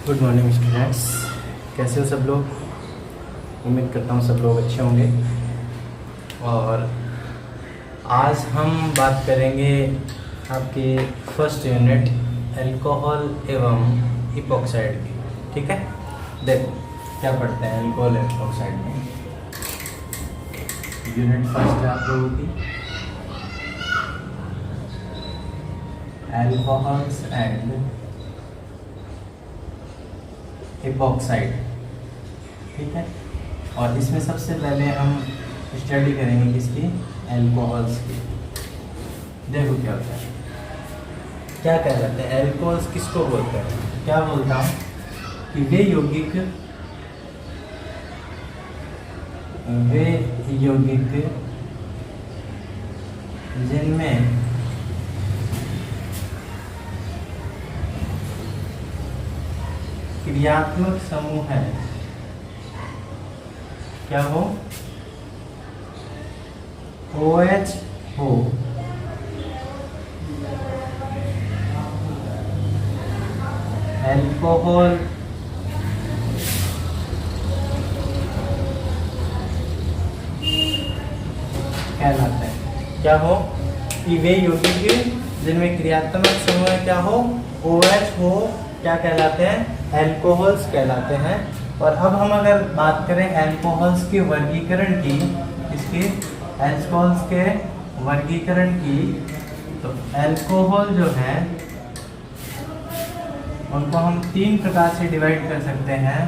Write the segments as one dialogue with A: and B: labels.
A: Good morning students, कैसे हो सब लोग। उम्मीद करता हूँ सब लोग अच्छे होंगे। और आज हम बात करेंगे आपके फर्स्ट यूनिट अल्कोहल एवं इपॉक्साइड की। ठीक है, देखो क्या पढ़ते हैं अल्कोहल एवं इपॉक्साइड में। यूनिट फर्स्ट है आप लोगों की अल्कोहल्स एंड इपॉक्साइड। ठीक है, और इसमें सबसे पहले हम स्टडी करेंगे किसकी, अल्कोहल्स की। देखो क्या होता है, क्या कहलाते हैं अल्कोहल्स, किसको बोलते हैं। क्या बोलता हूँ कि वे यौगिक जिनमें क्रियात्मक समूह है, क्या हो, OH हो, अल्कोहल कहलाता है। क्या हो कि वे यौगिक जिनमें क्रियात्मक समूह है, क्या हो, OH हो, क्या कहलाते हैं, अल्कोहल्स कहलाते हैं। और अब हम अगर बात करें अल्कोहल्स के वर्गीकरण की, इसके अल्कोहल्स के वर्गीकरण की, तो अल्कोहल जो है उनको हम 3 प्रकार से डिवाइड कर सकते हैं।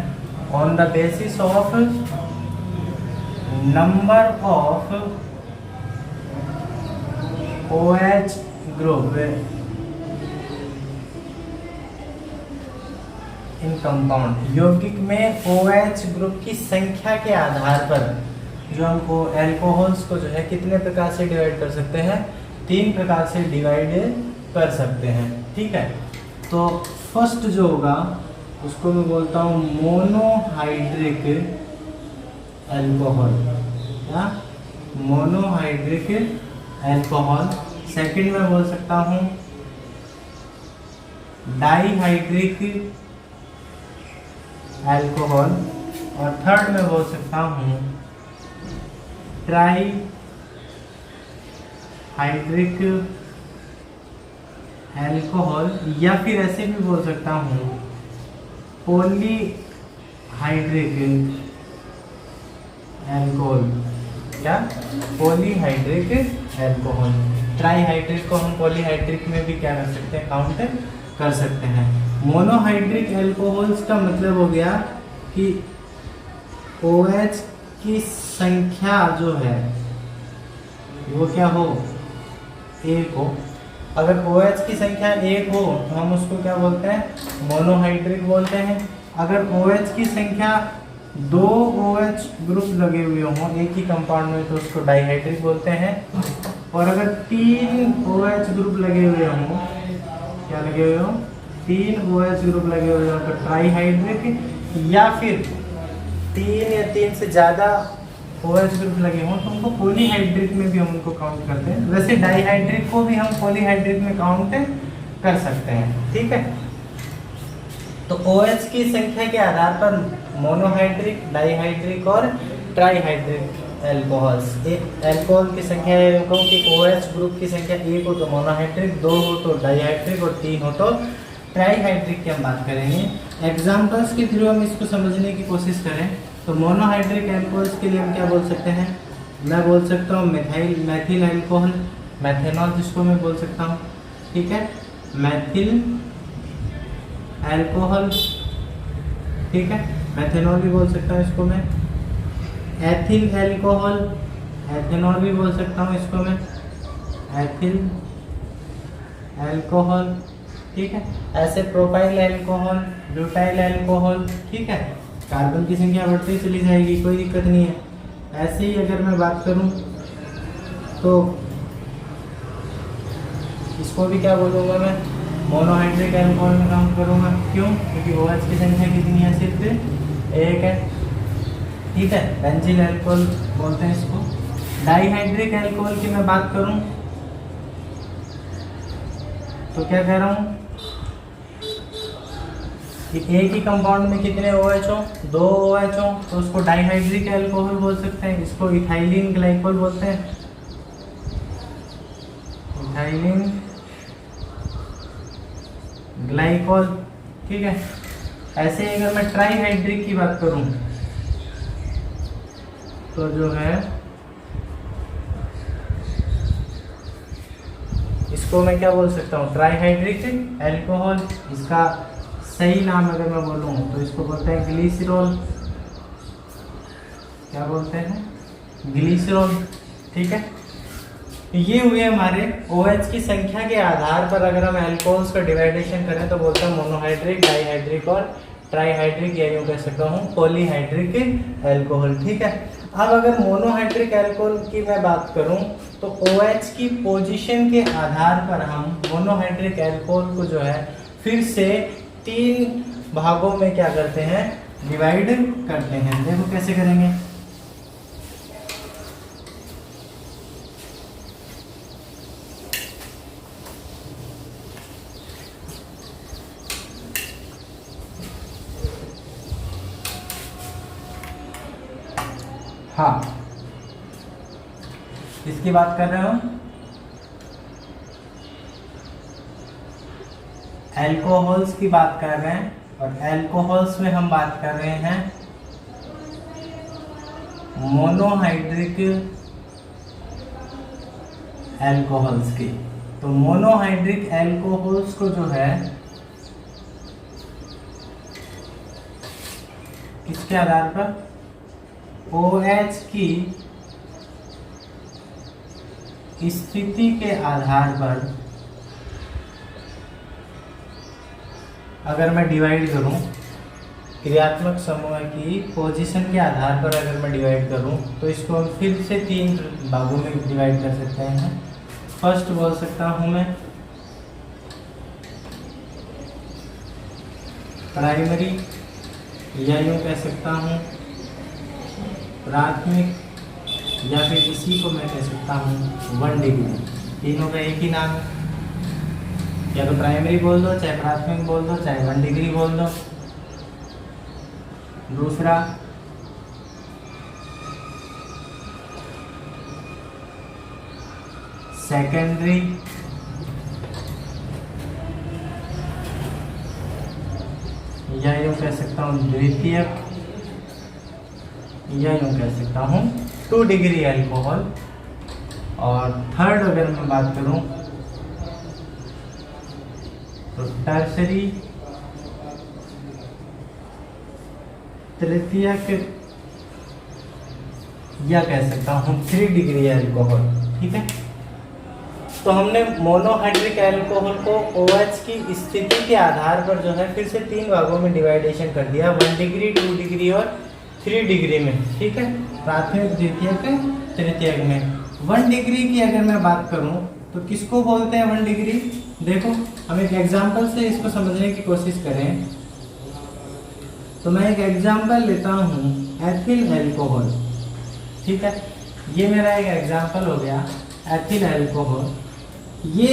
A: On the basis of number of OH group in compound. यौगिक में OH ग्रुप की संख्या के आधार पर जो हमको अल्कोहल्स को जो है कितने प्रकार से डिवाइड कर सकते हैं, 3 प्रकार से डिवाइड कर सकते हैं। ठीक है, तो फर्स्ट जो होगा उसको मैं बोलता हूँ मोनोहाइड्रिक अल्कोहल। क्या, मोनोहाइड्रिक अल्कोहल। सेकंड में बोल सकता हूँ डाईहाइड्रिक अल्कोहल। और थर्ड में बोल सकता हूँ ट्राई हाइड्रिक अल्कोहल, या फिर ऐसे भी बोल सकता हूँ पॉलीहाइड्रिक अल्कोहल। क्या, पॉलीहाइड्रिक अल्कोहल। ट्राईहाइड्रिक को हम पॉलीहाइड्रिक में भी क्या कर सकते हैं, काउंट कर सकते हैं। मोनोहाइड्रिक अल्कोहल्स का मतलब हो गया कि OH की संख्या जो है वो क्या हो, 1 हो। अगर OH की संख्या 1 हो तो हम उसको क्या बोलते हैं, मोनोहाइड्रिक बोलते हैं। अगर OH की संख्या 2 OH ग्रुप लगे हुए हों एक ही कंपाउंड में तो उसको डाईहाइड्रिक बोलते हैं। और अगर 3 OH ग्रुप लगे हुए हों, क्या लगे हुए हों, 3 OH ग्रुप लगे हुए हों तो ट्राईहाइड्रिक, या फिर 3 या 3 से ज़्यादा OH ग्रुप लगे हों तो उनको पॉलीहाइड्रिक में भी हम उनको काउंट करते हैं। वैसे डाईहाइड्रिक को भी हम पॉलीहाइड्रिक में काउंट कर सकते हैं। ठीक है, तो OH की संख्या के आधार पर मोनोहाइड्रिक, डाईहाइड्रिक और ट्राईहाइड्रिक अल्कोहल्स। अल्कोहल की संख्या कहूँ कि OH ग्रुप की संख्या 1 हो तो मोनोहाइड्रिक, 2 हो तो डाईहाइड्रिक और 3 हो तो ट्राईहाइड्रिक की हम बात करेंगे। एग्जाम्पल्स के थ्रू हम इसको समझने की कोशिश करें तो मोनोहाइड्रिक अल्कोहल्स के लिए हम क्या बोल सकते हैं, मैं बोल सकता हूँ मैथिल अल्कोहल, मैथेनॉल जिसको मैं बोल सकता हूँ। ठीक है, मैथिल अल्कोहल। ठीक है, मैथेनॉल भी बोल सकता हूँ इसको मैं। एथिल अल्कोहल, एथेनॉल भी बोल सकता हूँ इसको मैं, एथिल अल्कोहल। ठीक है, ऐसे प्रोपाइल अल्कोहल, ब्यूटाइल अल्कोहल। ठीक है, कार्बन की संख्या बढ़ती चली जाएगी, कोई दिक्कत नहीं है। ऐसे ही अगर मैं बात करूं तो इसको भी क्या बोलूँगा मैं, मोनोहाइड्रिक अल्कोहल में काउंट करूँगा। क्यों, क्योंकि OH की संख्या कितनी है, सिर्फ 1 है। ठीक है, बेंजील अल्कोहल बोलते हैं इसको। डाईहाइड्रिक अल्कोहल की मैं बात करूँ तो क्या कह रहा हूँ, कि एक ही कंपाउंड में कितने OH हो, 2 OH हो, तो उसको डाइहाइड्रिक अल्कोहल बोल सकते हैं। इसको इथाइलिन ग्लाइकोल बोलते हैं, इथाइलिन ग्लाइकोल। ठीक है। ऐसे ही अगर मैं ट्राईहाइड्रिक की बात करूं तो जो है इसको मैं क्या बोल सकता हूँ, ट्राईहाइड्रिक अल्कोहल। इसका सही नाम अगर मैं बोलूँ तो इसको बोलते हैं ग्लिसरॉल। क्या बोलते हैं, ग्लिसरॉल। ठीक है। ये हुए हमारे OH की संख्या के आधार पर अगर हम अल्कोहल्स का डिवाइडेशन करें तो बोलते हैं मोनोहाइड्रिक, डाइहाइड्रिक और ट्राईहाइड्रिक, या यूं कह सकता हूँ पॉलीहाइड्रिक अल्कोहल। ठीक है। अब अगर मोनोहाइड्रिक अल्कोहल की मैं बात करूं तो OH की पोजीशन के आधार पर हम मोनोहाइड्रिक अल्कोहल को जो है फिर से 3 भागों में क्या करते हैं, डिवाइड करते हैं। देखो कैसे करेंगे। हाँ, इसकी बात कर रहे हो, अल्कोहल्स की बात कर रहे हैं, और अल्कोहल्स में हम बात कर रहे हैं मोनोहाइड्रिक अल्कोहल्स की। तो मोनोहाइड्रिक अल्कोहल्स को जो है किसके आधार पर, OH की स्थिति के आधार पर अगर मैं डिवाइड करूं, क्रियात्मक समूह की पोजीशन के आधार पर अगर मैं डिवाइड करूं तो इसको हम फिर से 3 भागों में डिवाइड कर सकते हैं। फर्स्ट बोल सकता हूं मैं प्राइमरी, या यूं कह सकता हूं प्राथमिक, या फिर इसी को मैं कह सकता हूँ 1 डिग्री। तीनों का एक ही नाम है, या तो प्राइमरी बोल दो, चाहे प्राथमिक बोल दो, चाहे 1 डिग्री बोल दो। दूसरा सेकेंडरी, या यूं कह सकता हूँ द्वितीयक, या यूं कह सकता हूँ 2 डिग्री अल्कोहल। और थर्ड अगर मैं बात करूं तो टर्सरी, तृतीयक, या कह सकता हूं 3 डिग्री अल्कोहल। ठीक है। तो हमने मोनोहाइड्रिक अल्कोहल को OH की स्थिति के आधार पर जो है फिर से 3 भागों में डिवाइडेशन कर दिया, 1 डिग्री, 2 डिग्री और 3 डिग्री में। ठीक है। प्राथमिक, द्वितीयक, तृतीयक में 1 डिग्री की अगर मैं बात करूं तो किसको बोलते हैं 1 डिग्री। देखो हम एक एग्जांपल से इसको समझने की कोशिश करें तो मैं एक एग्जांपल लेता हूं एथिल अल्कोहल। ठीक है। ये मेरा एक एग्जांपल हो गया एथिल अल्कोहल। ये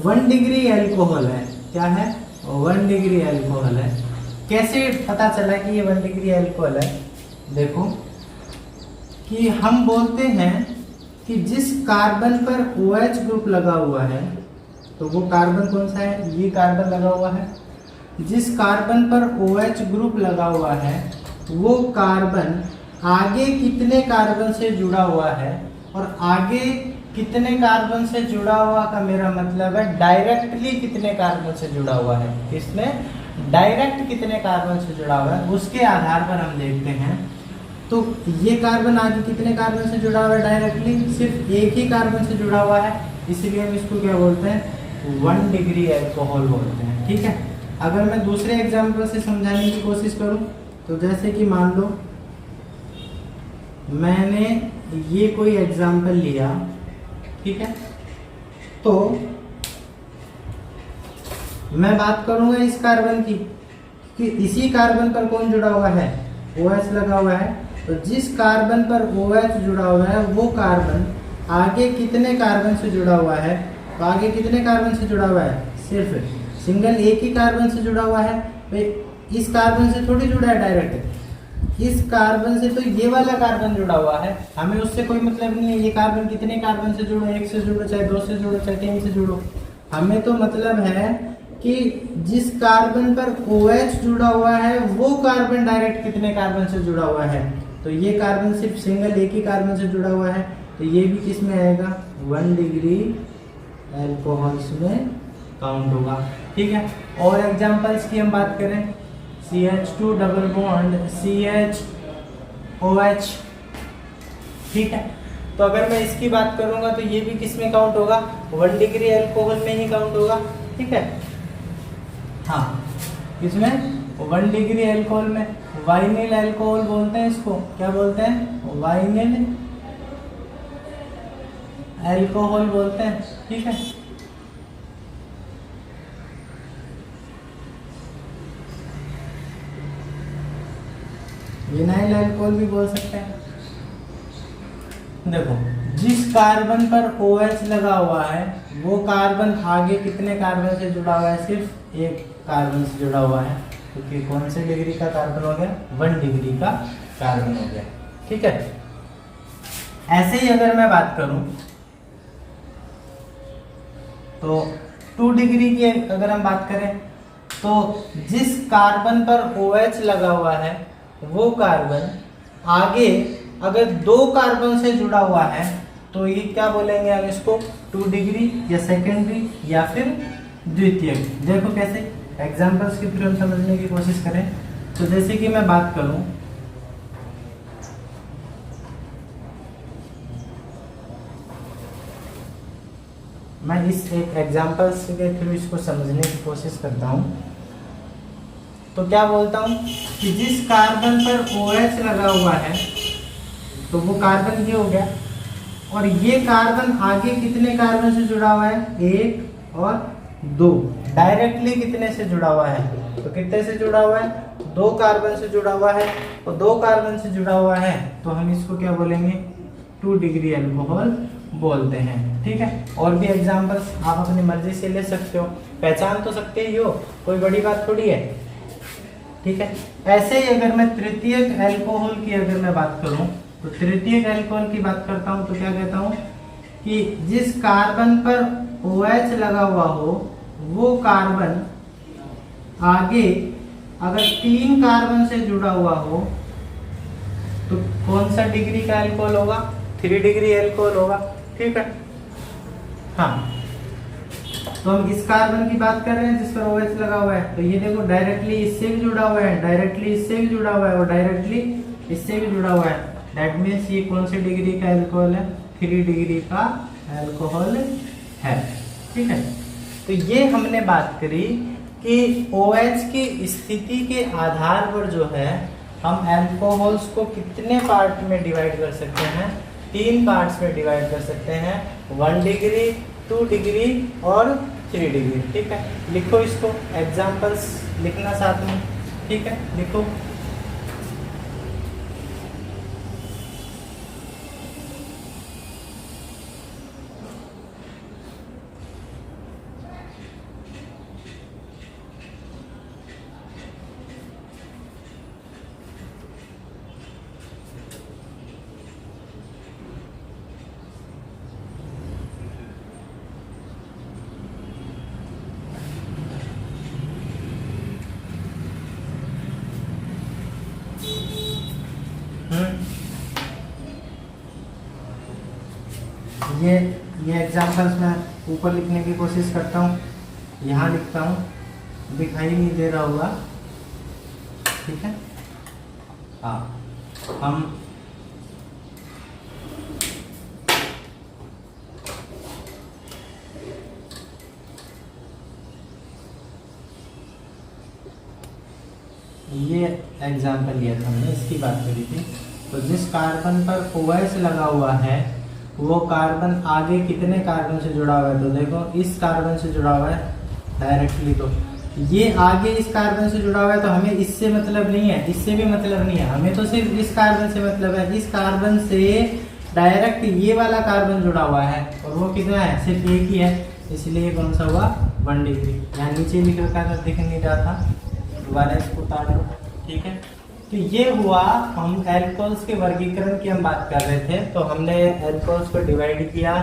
A: 1 डिग्री अल्कोहल है। क्या है, 1 डिग्री अल्कोहल है। कैसे पता चला कि ये 1 डिग्री अल्कोहल है। देखो कि हम बोलते हैं कि जिस कार्बन पर OH ग्रुप लगा हुआ है, तो वो कार्बन कौन सा है, ये कार्बन लगा हुआ है। जिस कार्बन पर OH ग्रुप लगा हुआ है वो कार्बन आगे कितने कार्बन से जुड़ा हुआ है, और आगे कितने कार्बन से जुड़ा हुआ का मेरा मतलब है डायरेक्टली कितने कार्बन से जुड़ा हुआ है। इसमें डायरेक्ट कितने कार्बन से जुड़ा हुआ है उसके आधार पर हम देखते हैं। तो ये कार्बन आगे कितने कार्बन से जुड़ा हुआ है डायरेक्टली, सिर्फ एक ही कार्बन से जुड़ा हुआ है, इसलिए हम इसको क्या बोलते हैं 1 डिग्री अल्कोहल बोलते हैं। ठीक है। अगर मैं दूसरे एग्जाम्पल से समझाने की कोशिश करूं तो जैसे कि मान लो मैंने ये कोई एग्जाम्पल लिया, ठीक है, तो मैं बात करूंगा इस कार्बन की कि इसी कार्बन पर कौन जुड़ा हुआ है, OH लगा हुआ है। तो जिस कार्बन पर OH जुड़ा हुआ है वो कार्बन आगे कितने कार्बन से जुड़ा हुआ है, तो आगे कितने कार्बन से जुड़ा हुआ है, सिर्फ सिंगल एक ही कार्बन से जुड़ा हुआ है। तो इस कार्बन से थोड़ी जुड़ा है डायरेक्ट, इस कार्बन से तो ये वाला कार्बन जुड़ा हुआ है, हमें उससे कोई मतलब नहीं है ये कार्बन कितने कार्बन से जुड़ो, एक से जुड़ो चाहे दो से जुड़ो चाहे तीन से जुड़ो, हमें तो मतलब है कि जिस कार्बन पर OH जुड़ा हुआ है वो कार्बन डायरेक्ट कितने कार्बन से जुड़ा हुआ है। तो ये कार्बन सिर्फ सिंगल एक ही कार्बन से जुड़ा हुआ है, तो ये भी किस में आएगा 1 डिग्री एल्कोहल्स में काउंट होगा। ठीक है, और एग्जांपल्स की हम बात करें, CH2 डबल बॉन्ड CHOH। ठीक है, तो अगर मैं इसकी बात करूंगा तो ये भी किस में काउंट होगा 1 डिग्री एल्कोहल में ही काउंट होगा। ठीक है, हाँ किसमें 1 डिग्री एल्कोहल में, वाइनिल एल्कोहल बोलते हैं इसको, क्या बोलते हैं वाइनिल एल्कोहल बोलते हैं। ठीक है, विनाइल एल्कोहल भी बोल सकते हैं। देखो जिस कार्बन पर OH लगा हुआ है वो कार्बन आगे कितने कार्बन से जुड़ा हुआ है, सिर्फ एक कार्बन से जुड़ा हुआ है, क्योंकि कौन से डिग्री का कार्बन हो गया 1 डिग्री का कार्बन हो गया। ठीक है, ऐसे ही अगर मैं बात करूं तो 2 डिग्री की अगर हम बात करें तो जिस कार्बन पर OH लगा हुआ है वो कार्बन आगे अगर 2 कार्बन से जुड़ा हुआ है तो ये क्या बोलेंगे हम इसको 2 डिग्री या सेकेंडरी या फिर द्वितीयक। देखो कैसे एग्जांपल्स के थ्रू हम समझने की कोशिश करें। तो जैसे कि मैं बात करूं, मैं इस एक एग्जांपल्स के थ्रू इसको समझने की कोशिश करता हूं। तो क्या बोलता हूं कि जिस कार्बन पर OH लगा हुआ है तो वो कार्बन ये हो गया, और ये कार्बन आगे कितने कार्बन से जुड़ा हुआ है 1 और 2, डायरेक्टली कितने से जुड़ा हुआ है, तो कितने से जुड़ा हुआ है 2 कार्बन से जुड़ा हुआ है, और 2 कार्बन से जुड़ा हुआ है तो हम इसको क्या बोलेंगे 2 डिग्री एल्कोहल बोलते हैं। ठीक है, और भी एग्जांपल्स आप अपनी मर्जी से ले सकते हो, पहचान तो सकते ही हो, कोई बड़ी बात थोड़ी है। ठीक है, ऐसे ही अगर मैं तृतीयक एल्कोहल की अगर मैं बात करूं तो तृतीयक एल्कोहल की बात करता हूं तो क्या कहता हूं कि जिस कार्बन पर OH लगा हुआ हो वो कार्बन आगे अगर 3 कार्बन से जुड़ा हुआ हो तो कौन सा डिग्री का एल्कोहल होगा 3 डिग्री एल्कोहल होगा। ठीक है, हाँ तो हम इस कार्बन की बात कर रहे हैं जिस पर OH लगा हुआ है, तो ये देखो डायरेक्टली इससे भी जुड़ा हुआ है, डायरेक्टली इससे भी जुड़ा हुआ है और डायरेक्टली इससे भी जुड़ा हुआ है। दैट मीन्स ये कौन से डिग्री का एल्कोहल है 3 डिग्री का एल्कोहल है। ठीक है, तो ये हमने बात करी कि OH की स्थिति के आधार पर जो है हम एल्कोहल्स को कितने पार्ट में डिवाइड कर सकते हैं, 3 पार्ट्स में डिवाइड कर सकते हैं, 1 डिग्री 2 डिग्री और 3 डिग्री। ठीक है, लिखो इसको, एग्जांपल्स लिखना साथ में। ठीक है, लिखो ये एग्जांपल्स मैं ऊपर लिखने की कोशिश करता हूँ, यहाँ लिखता हूँ, दिखाई नहीं दे रहा होगा। ठीक है, हाँ हम ये एग्जांपल लिया था हमने, इसकी बात करी थी। तो जिस कार्बन पर OH लगा हुआ है वो कार्बन आगे कितने कार्बन से जुड़ा हुआ है, तो देखो इस कार्बन से जुड़ा हुआ है डायरेक्टली, तो ये आगे इस कार्बन से जुड़ा हुआ है तो हमें इससे मतलब नहीं है, इससे भी मतलब नहीं है, हमें तो सिर्फ इस कार्बन से मतलब है। इस कार्बन से डायरेक्ट ये वाला कार्बन जुड़ा हुआ है और वो कितना है सिर्फ एक ही है, इसलिए कौन सा हुआ 1 डिग्री। यहाँ नीचे लिख रखा था, दिख नहीं रहा था, 1s को उतार लो, ठीक है। तो ये हुआ, हम एल्कोहल्स के वर्गीकरण की हम बात कर रहे थे। तो हमने एल्कोहल्स को डिवाइड किया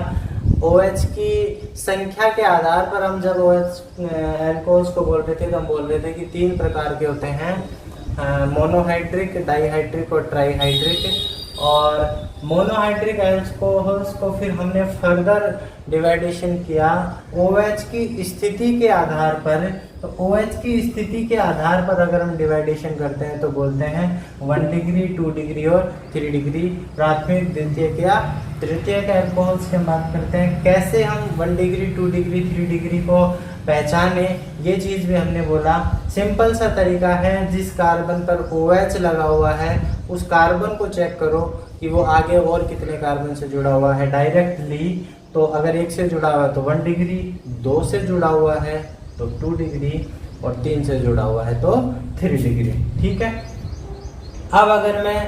A: OH की संख्या के आधार पर। हम जब OH एल्कोहल्स को बोल रहे थे तो हम बोल रहे थे कि 3 प्रकार के होते हैं, मोनोहाइड्रिक, डाइहाइड्रिक और ट्राइहाइड्रिक। और मोनोहाइड्रिक एल्कोहल्स को फिर हमने फर्दर डिवाइडेशन किया OH की स्थिति के आधार पर। तो OH की स्थिति के आधार पर अगर हम डिवाइडेशन करते हैं तो बोलते हैं 1 डिग्री, 2 डिग्री और 3 डिग्री। प्राथमिक, द्वितीयक या तृतीयक एल्कोहल्स की हम बात करते हैं। कैसे हम 1 डिग्री, 2 डिग्री, 3 डिग्री को पहचाने, ये चीज भी हमने बोला। सिंपल सा तरीका है, जिस कार्बन पर OH लगा हुआ है उस कार्बन को चेक करो कि वो आगे और कितने कार्बन से जुड़ा हुआ है डायरेक्टली। तो अगर 1 से जुड़ा हुआ है तो 1 डिग्री, 2 से जुड़ा हुआ है तो 2 डिग्री और 3 से जुड़ा हुआ है तो 3 डिग्री, ठीक है। अब अगर मैं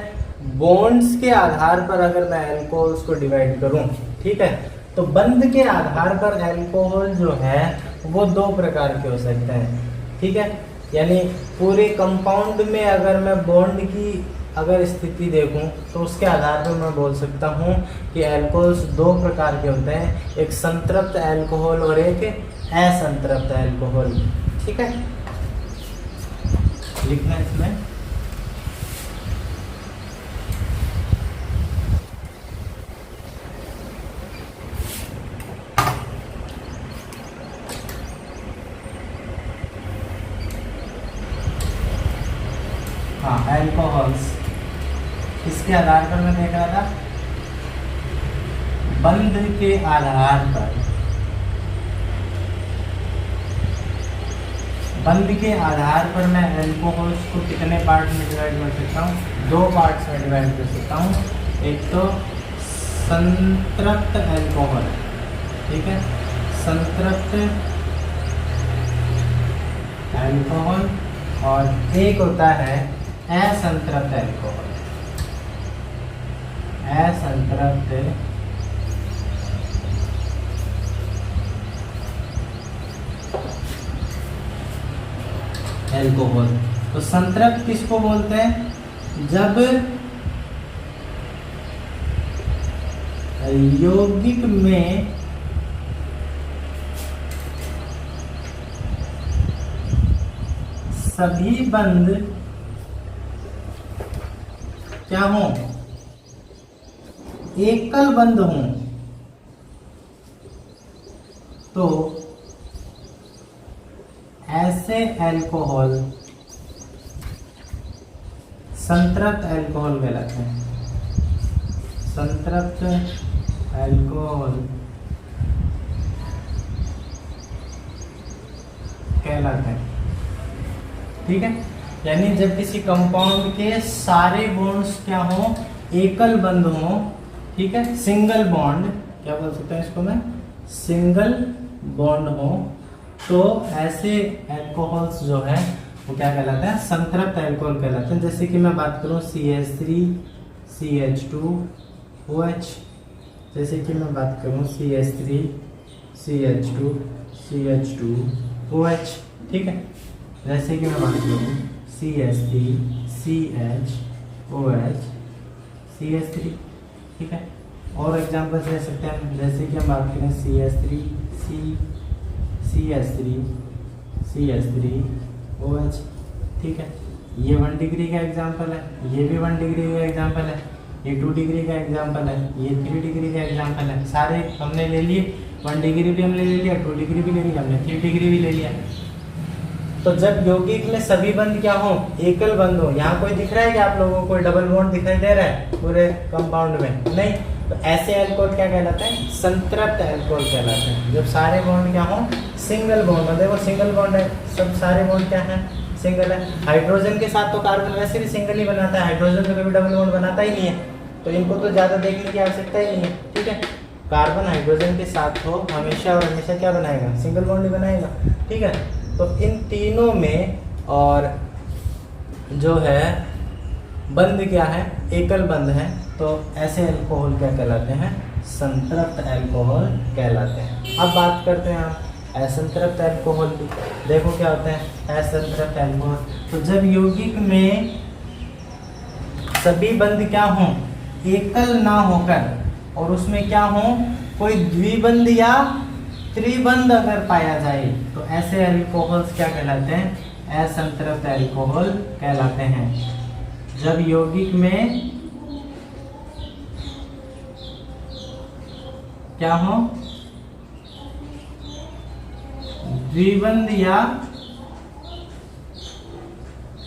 A: बॉन्ड्स के आधार पर अगर मैं एल्कोहल्स को डिवाइड करूं, ठीक है, तो बंध के आधार पर एल्कोहल जो है वो 2 प्रकार के हो सकते हैं, ठीक है। यानी पूरे कंपाउंड में अगर मैं बॉन्ड की अगर स्थिति देखूं तो उसके आधार पर मैं बोल सकता हूं कि एल्कोहल्स 2 प्रकार के होते हैं, एक संतृप्त एल्कोहल और एक असंतृप्त एल्कोहल, ठीक है। लिखना इसमें एल्कोहल्स किसके आधार पर मैं देख रहा था, बंध के आधार पर। बंध के आधार पर मैं एल्कोहल्स को कितने पार्ट में डिवाइड कर सकता हूँ, 2 पार्ट्स में डिवाइड कर सकता हूँ। एक तो संतृप्त एल्कोहल, ठीक है, संतृप्त एल्कोहल, और एक होता है असंतृप्त एल्कोहल। असंतृप्त एल्कोहल। तो संतृप्त किसको बोलते हैं, जब यौगिक में सभी बंध क्या हो, एकल बंध हो, तो ऐसे एल्कोहल संतृप्त एल्कोहल कहलाते हैं। संतृप्त एल्कोहल कहलाते हैं, ठीक है। यानी जब किसी कंपाउंड के सारे बॉन्ड्स क्या हो, एकल बंध हो, ठीक है, सिंगल बॉन्ड, क्या बोल सकते हैं इसको मैं, सिंगल बॉन्ड हो, तो ऐसे एल्कोहल्स जो है वो क्या कहलाते हैं, संतृप्त एल्कोहल कहलाते हैं। जैसे कि मैं बात करूं CH3 CH2OH, जैसे कि मैं बात करूं CH3 CH2 CH2OH, ठीक है। जैसे कि मैं बात करूं CH3 CHOH CH3, ठीक है। और एग्जाम्पल दे सकते हैं, जैसे कि हम बात करें CH3 CH3OH, ठीक है। ये 1 डिग्री का एग्जाम्पल है, ये भी 1 डिग्री का एग्जाम्पल है, ये 2 डिग्री का एग्जाम्पल है, ये 3 डिग्री का एग्जाम्पल है। सारे हमने ले लिए, 1 डिग्री भी हमने ले लिया, 2 डिग्री भी ले लिया हमने, 3 डिग्री भी ले लिया। तो जब यौगिक में सभी बंध क्या हो, एकल बंध हो। यहाँ कोई दिख रहा है कि आप लोगों को डबल बॉन्ड दिखाई दे रहा है पूरे कंपाउंड में, नहीं। तो ऐसे एल्कोहल क्या कहलाते हैं, संतृप्त एल्कोहल कहलाते हैं। जब सारे बॉन्ड क्या हो, सिंगल बॉन्ड हो। देखो सिंगल बॉन्ड है, सब सारे बॉन्ड क्या है, सिंगल है। हाइड्रोजन के साथ तो कार्बन वैसे भी सिंगल ही बनाता है, हाइड्रोजन तो कभी डबल बॉन्ड बनाता ही नहीं है, तो इनको तो ज्यादा देखने की आवश्यकता ही नहीं है, ठीक है। कार्बन हाइड्रोजन के साथ हो हमेशा और हमेशा क्या बनाएगा, सिंगल बॉन्ड ही बनाएगा, ठीक है। तो इन तीनों में और जो है बंध क्या है, एकल बंध है, तो ऐसे एल्कोहल क्या कहलाते हैं, संतृप्त एल्कोहल कहलाते हैं। अब बात करते हैं हम असंतृप्त अल्कोहल भी। देखो क्या होता है असंतृप्त अल्कोहल। तो जब यौगिक में सभी बंध क्या हो, एकल ना होकर, और उसमें क्या हो, कोई द्विबंध या त्रिबंध अगर पाया जाए, तो ऐसे अल्कोहल्स क्या कहलाते हैं, असंतृप्त अल्कोहल कहलाते हैं। जब यौगिक में क्या हो, द्विबंध या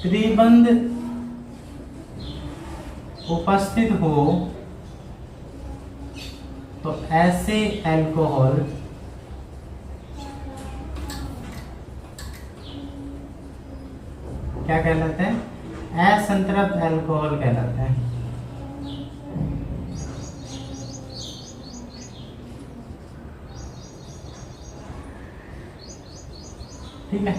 A: त्रिबंध उपस्थित हो, तो ऐसे अल्कोहल क्या कहलाते हैं, असंतृप्त अल्कोहल कहलाते हैं। ठीक है,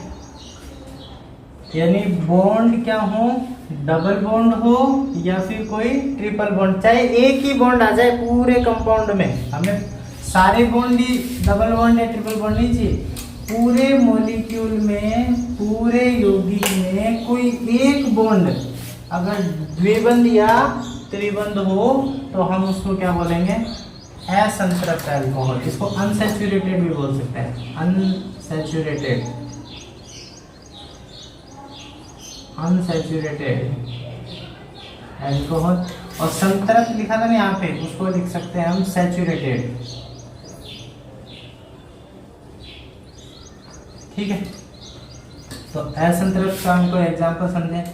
A: यानी बॉन्ड क्या हो, डबल बॉन्ड हो या फिर कोई ट्रिपल बॉन्ड, चाहे एक ही बॉन्ड आ जाए पूरे कंपाउंड में, हमें सारे बॉन्ड ही डबल बॉन्ड या ट्रिपल बॉन्ड नहीं चाहिए, पूरे मॉलिक्यूल में, पूरे यौगिक में कोई एक बॉन्ड अगर द्विबंध या त्रिबंध हो, तो हम उसको क्या बोलेंगे, असंतृप्त अल्कोहल। इसको अनसैचुरेटेड भी बोल सकते हैं, अनसैचुरेटेड अल्कोहल। और संतृप्त लिखा था ना यहाँ पे, उसको लिख सकते हैं हम सैचुरेटेड। ठीक है, तो असंतृप्त का हमको एग्जांपल समझे।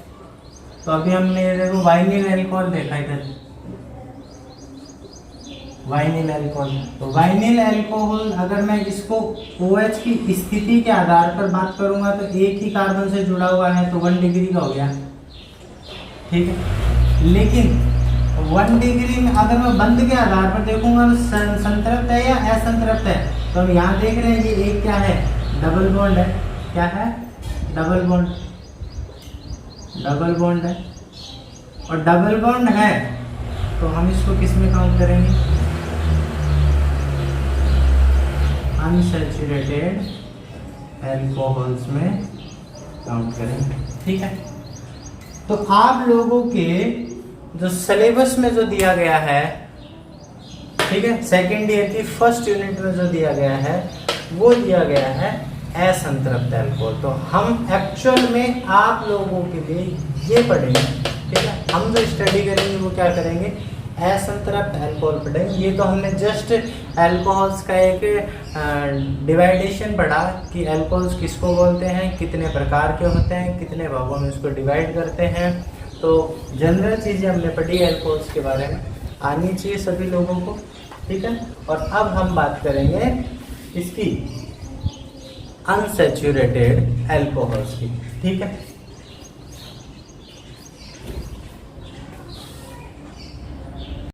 A: तो अभी हमने देखो वाइनिल अल्कोहल देखा इधर, वाइनिल अल्कोहल। तो वाइनिल अल्कोहल अगर मैं इसको OH की स्थिति के आधार पर बात करूंगा, तो एक ही कार्बन से जुड़ा हुआ है, तो 1 डिग्री का हो गया। ठीक है, लेकिन 1 डिग्री में अगर मैं बंध के आधार पर देखूंगा तो संतृप्त है या असंतृप्त है, तो हम यहाँ देख रहे हैं कि एक क्या है, डबल बॉन्ड है। क्या है, डबल बॉन्ड, डबल बॉन्ड है। और डबल बॉन्ड है तो हम इसको किस में काउंट करेंगे, अनसैचुरेटेड अल्कोहल्स में काउंट करेंगे। ठीक है, तो आप लोगों के जो सिलेबस में जो दिया गया है, ठीक है, सेकेंड ईयर की फर्स्ट यूनिट में जो दिया गया है, वो दिया गया है असंतृप्त अल्कोहल। तो हम एक्चुअल में आप लोगों के लिए ये पढ़ेंगे। ठीक है, हम जो स्टडी करेंगे वो क्या करेंगे, असंतृप्त अल्कोहल पढ़ेंगे। ये तो हमने जस्ट अल्कोहल्स का एक डिवाइडेशन पढ़ा कि अल्कोहल्स किसको बोलते हैं, कितने प्रकार के होते हैं, कितने भागों में उसको डिवाइड करते हैं। तो जनरल चीज़ें हमने पढ़ी अल्कोहल्स के बारे में, आनी चाहिए सभी लोगों को। ठीक है, और अब हम बात करेंगे इसकी अनसैचुरेटेड अल्कोहल्स की। ठीक है।